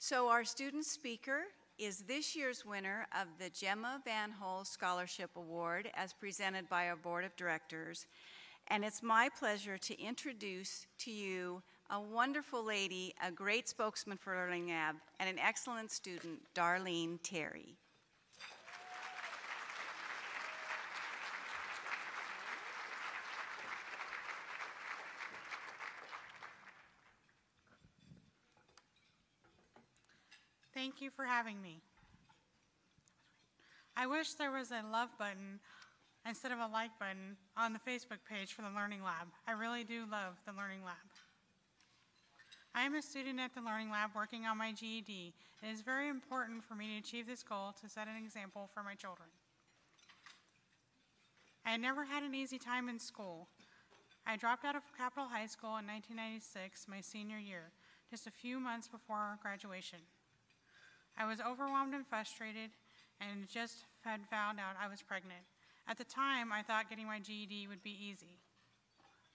So our student speaker is this year's winner of the Gemma Van Hol Scholarship Award as presented by our Board of Directors. And it's my pleasure to introduce to you a wonderful lady, a great spokesman for Learning Lab, and an excellent student, Darlene Terry. Thank you for having me. I wish there was a love button instead of a like button on the Facebook page for the Learning Lab. I really do love the Learning Lab. I am a student at the Learning Lab working on my GED. It is very important for me to achieve this goal to set an example for my children. I had never had an easy time in school. I dropped out of Capitol High School in 1996, my senior year, just a few months before graduation. I was overwhelmed and frustrated and just had found out I was pregnant. At the time, I thought getting my GED would be easy.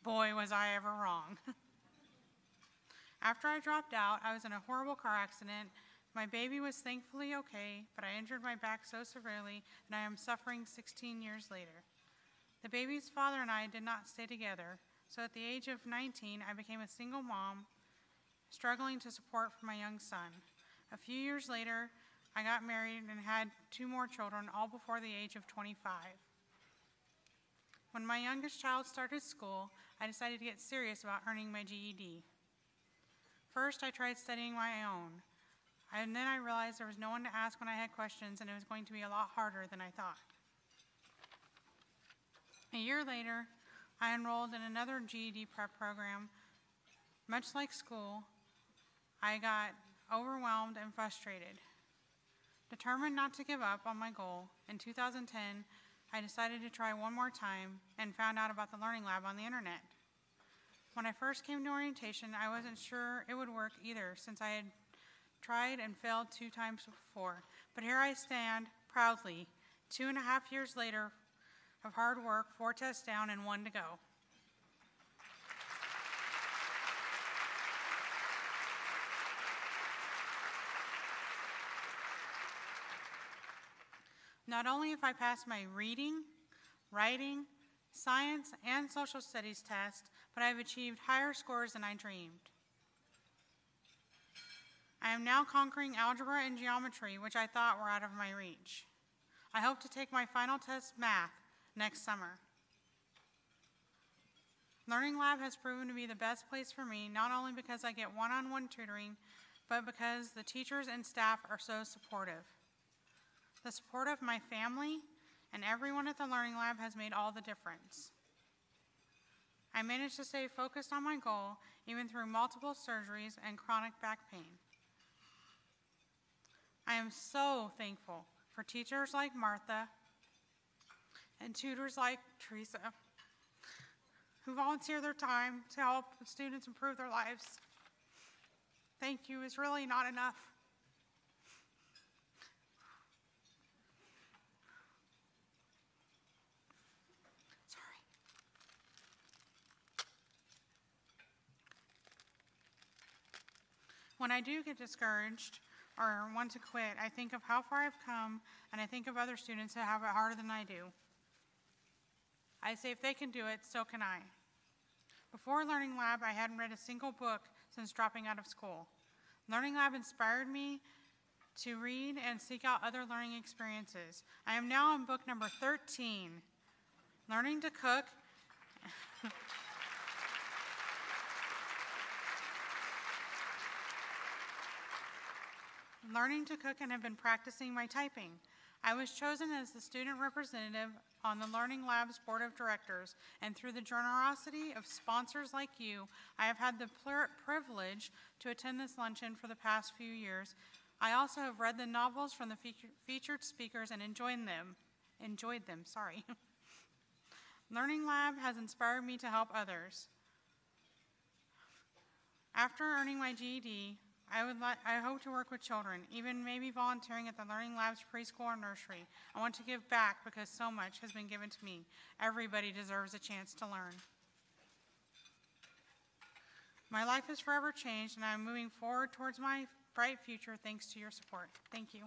Boy, was I ever wrong. After I dropped out, I was in a horrible car accident. My baby was thankfully okay, but I injured my back so severely that I am suffering 16 years later. The baby's father and I did not stay together, so at the age of 19, I became a single mom, struggling to support for my young son. A few years later, I got married and had 2 more children, all before the age of 25. When my youngest child started school, I decided to get serious about earning my GED. First, I tried studying my own, and then I realized there was no one to ask when I had questions, and it was going to be a lot harder than I thought. A year later, I enrolled in another GED prep program. Much like school, I got overwhelmed and frustrated. Determined not to give up on my goal, in 2010, I decided to try one more time and found out about the Learning Lab on the internet. When I first came to orientation, I wasn't sure it would work either, since I had tried and failed 2 times before. But here I stand, proudly, 2.5 years later of hard work, 4 tests down and 1 to go. Not only have I passed my reading, writing, science, and social studies tests, but I have achieved higher scores than I dreamed. I am now conquering algebra and geometry, which I thought were out of my reach. I hope to take my final test, math, next summer. Learning Lab has proven to be the best place for me, not only because I get one-on-one tutoring, but because the teachers and staff are so supportive. The support of my family and everyone at the Learning Lab has made all the difference. I managed to stay focused on my goal, even through multiple surgeries and chronic back pain. I am so thankful for teachers like Martha and tutors like Teresa, who volunteer their time to help students improve their lives. Thank you is really not enough. When I do get discouraged or want to quit, I think of how far I've come, and I think of other students who have it harder than I do. I say if they can do it, so can I. Before Learning Lab, I hadn't read a single book since dropping out of school. Learning Lab inspired me to read and seek out other learning experiences. I am now on book number 13, Learning to Cook. Learning to cook and have been practicing my typing. I was chosen as the student representative on the Learning Lab's Board of Directors, and through the generosity of sponsors like you, I have had the privilege to attend this luncheon for the past few years. I also have read the novels from the featured speakers and enjoyed them. Learning Lab has inspired me to help others. After earning my GED, I hope to work with children, even maybe volunteering at the Learning Lab's preschool or nursery. I want to give back because so much has been given to me. Everybody deserves a chance to learn. My life is forever changed, and I am moving forward towards my bright future thanks to your support. Thank you.